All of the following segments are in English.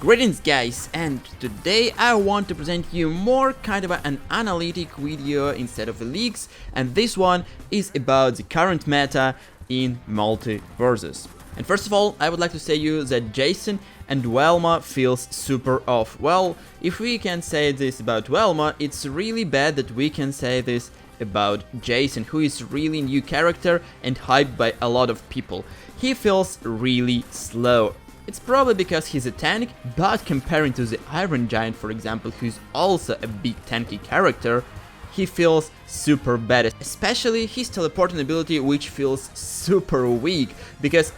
Greetings guys, and today I want to present you more kind of an analytic video instead of the leaks, and this one is about the current meta in Multiversus. And first of all, I would like to say you that Jason and Velma feels super off. Well, if we can say this about Velma, it's really bad that we can say this about Jason, who is really new character and hyped by a lot of people. He feels really slow. It's probably because he's a tank, but comparing to the Iron Giant, for example, who's also a big tanky character, he feels super bad, especially his teleporting ability, which feels super weak, because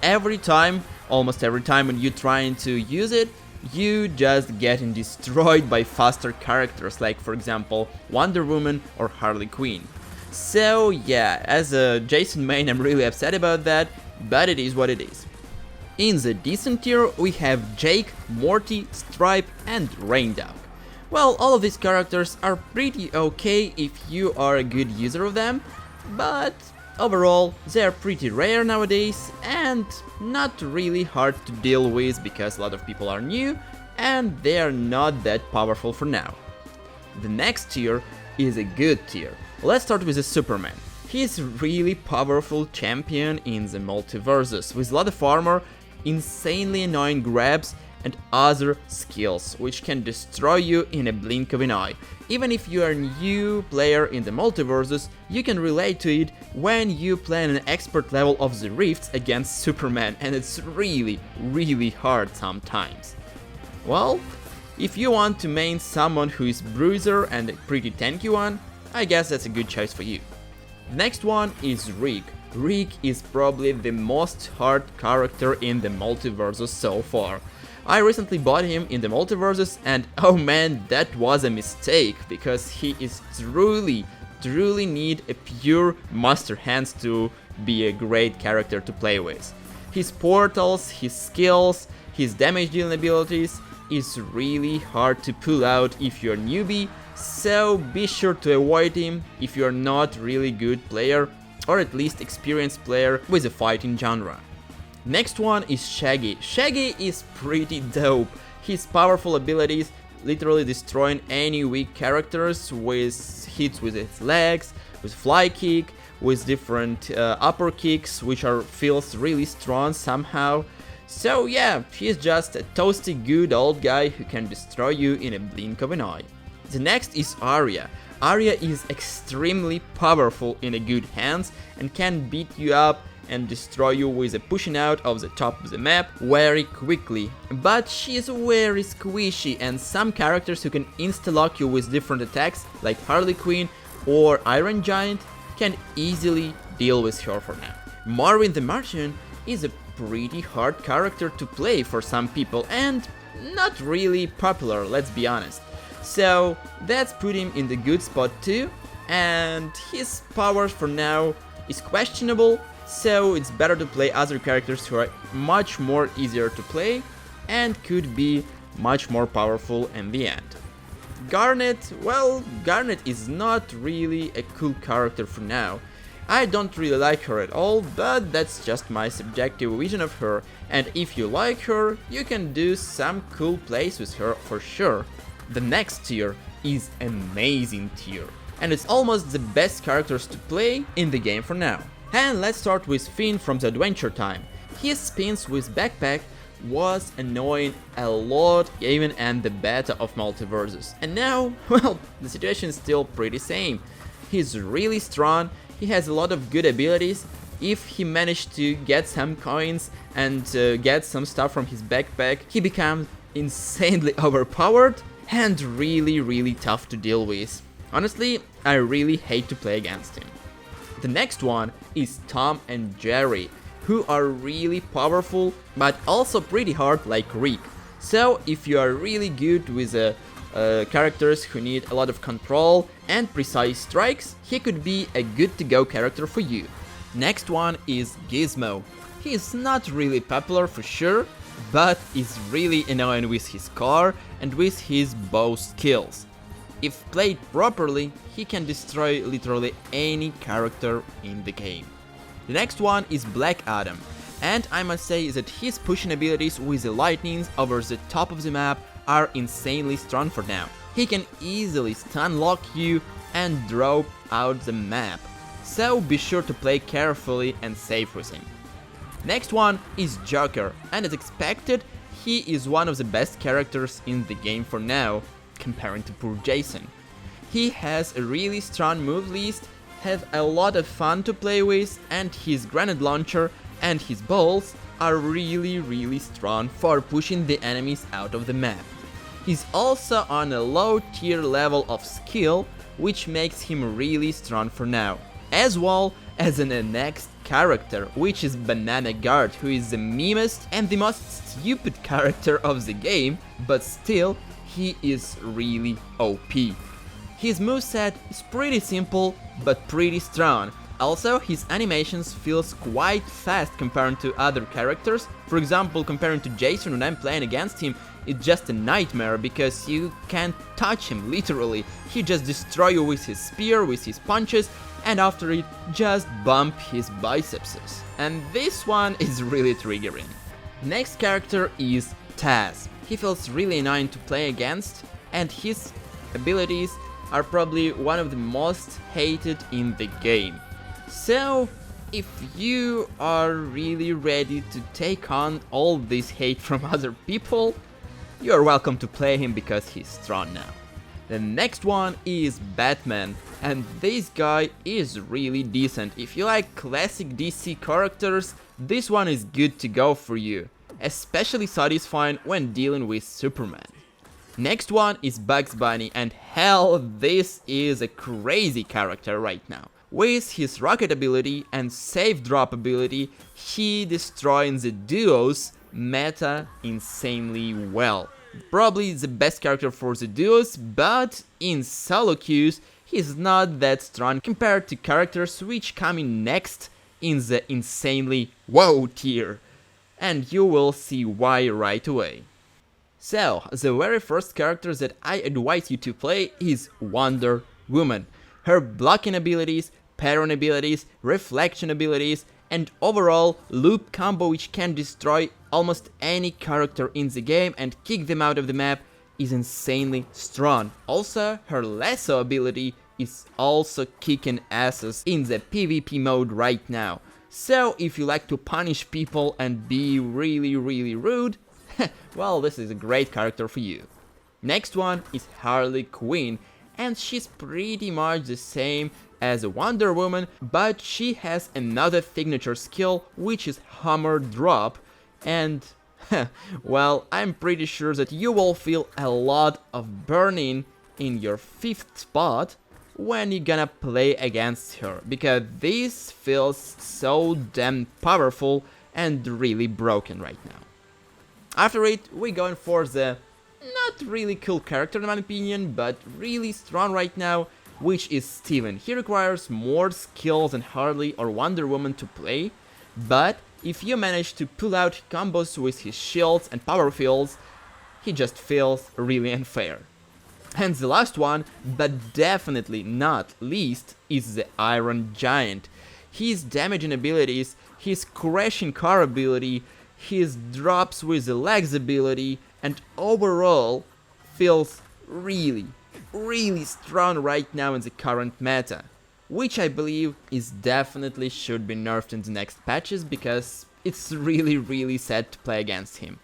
almost every time when you're trying to use it, you just getting destroyed by faster characters, like for example Wonder Woman or Harley Quinn. So yeah, as a Jason main I'm really upset about that, but it is what it is. In the decent tier we have Jake, Morty, Stripe and Raindog. Well, all of these characters are pretty okay if you are a good user of them, but overall they are pretty rare nowadays and not really hard to deal with because a lot of people are new and they are not that powerful for now. The next tier is a good tier. Let's start with the Superman. He is really powerful champion in the Multiversus with a lot of armor, insanely annoying grabs and other skills which can destroy you in a blink of an eye. Even if you are a new player in the Multiversus, you can relate to it when you play an expert level of the Rifts against Superman, and it's really hard sometimes. Well, if you want to main someone who is bruiser and a pretty tanky one, I guess that's a good choice for you. The next one is Rick. Rick is probably the most hard character in the Multiversus so far. I recently bought him in the Multiversus and oh man, that was a mistake, because he is truly need a pure master hands to be a great character to play with. His portals, his skills, his damage dealing abilities is really hard to pull out if you're a newbie, so be sure to avoid him if you're not really good player or at least experienced player with a fighting genre. Next one is Shaggy. Shaggy is pretty dope. His powerful abilities literally destroying any weak characters with hits with his legs, with fly kick, with different upper kicks which feels really strong somehow. So yeah, he's just a toasty good old guy who can destroy you in a blink of an eye. The next is Arya. Arya is extremely powerful in a good hands and can beat you up and destroy you with a pushing out of the top of the map very quickly. But she is very squishy, and some characters who can insta-lock you with different attacks like Harley Quinn or Iron Giant can easily deal with her for now. Marvin the Martian is a pretty hard character to play for some people and not really popular, let's be honest. So that's put him in the good spot too, and his powers for now is questionable, so it's better to play other characters who are much more easier to play and could be much more powerful in the end. Garnet, well, Garnet is not really a cool character for now. I don't really like her at all, but that's just my subjective vision of her, and if you like her, you can do some cool plays with her for sure. The next tier is amazing tier, and it's almost the best characters to play in the game for now. And let's start with Finn from the Adventure Time. His spins with backpack was annoying a lot even in the beta of Multiversus. And now, well, the situation is still pretty same. He's really strong, he has a lot of good abilities. If he managed to get some coins and get some stuff from his backpack, he becomes insanely overpowered and really tough to deal with. Honestly, I really hate to play against him. The next one is Tom and Jerry, who are really powerful but also pretty hard like Rick. So if you are really good with characters who need a lot of control and precise strikes, he could be a good to go character for you. Next one is Gizmo. He is not really popular for sure, but is really annoying with his car and with his bow skills. If played properly, he can destroy literally any character in the game. The next one is Black Adam, And I must say that his pushing abilities with the lightnings over the top of the map are insanely strong for now. He can easily stun lock you and drop out the map, so be sure to play carefully and safe with him. Next one is Joker, and as expected, he is one of the best characters in the game for now, comparing to poor Jason. He has a really strong move list, has a lot of fun to play with, and his grenade launcher and his balls are really strong for pushing the enemies out of the map. He's also on a low tier level of skill, which makes him really strong for now. As well as the next character, which is Banana Guard, who is the memest and the most stupid character of the game, but still, he is really OP. His moveset is pretty simple, but pretty strong. Also, his animations feels quite fast compared to other characters. For example, comparing to Jason when I'm playing against him, it's just a nightmare because you can't touch him, literally. He just destroy you with his spear, with his punches, and after it, just bump his biceps. And this one is really triggering. Next character is Taz. He feels really annoying to play against, and his abilities are probably one of the most hated in the game. So, if you are really ready to take on all this hate from other people, you're welcome to play him because he's strong now. The next one is Batman, and this guy is really decent. If you like classic DC characters, this one is good to go for you, especially satisfying when dealing with Superman. Next one is Bugs Bunny, and hell, this is a crazy character right now. With his rocket ability and safe drop ability, he destroys the duos meta insanely well. Probably the best character for the duos, but in solo queues, he's not that strong compared to characters which come in next in the insanely wow tier. And you will see why right away. So, the very first character that I advise you to play is Wonder Woman. Her blocking abilities, pattern abilities, reflection abilities, and overall loop combo which can destroy almost any character in the game and kick them out of the map is insanely strong. Also, her lasso ability is also kicking asses in the PvP mode right now. So if you like to punish people and be really rude, well, this is a great character for you. Next one is Harley Quinn, and she's pretty much the same as Wonder Woman, but she has another signature skill, which is Hammer Drop, and well, I'm pretty sure that you will feel a lot of burning in your 5th spot when you're gonna play against her, because this feels so damn powerful and really broken right now. After it, we're going for the not really cool character in my opinion, but really strong right now, which is Steven. He requires more skills than Harley or Wonder Woman to play, but if you manage to pull out combos with his shields and power fields, he just feels really unfair. And the last one, but definitely not least, is the Iron Giant. His damaging abilities, his crashing car ability, his drops with the legs ability, and overall feels really strong right now in the current meta, which I believe is definitely should be nerfed in the next patches because it's really sad to play against him.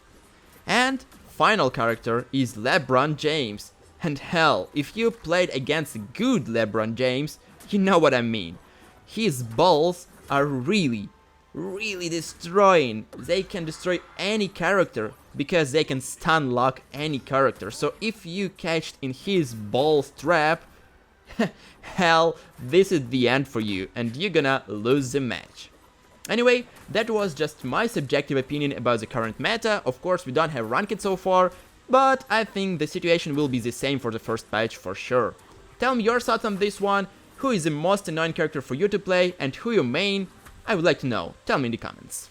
And final character is LeBron James, and hell, if you played against good LeBron James, you know what I mean. His balls are really destroying. They can destroy any character because they can stun lock any character. So if you catch in his balls trap, hell, this is the end for you and you're gonna lose the match. Anyway, that was just my subjective opinion about the current meta. Of course, we don't have ranked so far, but I think the situation will be the same for the first patch for sure. Tell me your thoughts on this one. Who is the most annoying character for you to play and who you main? I would like to know. Tell me in the comments.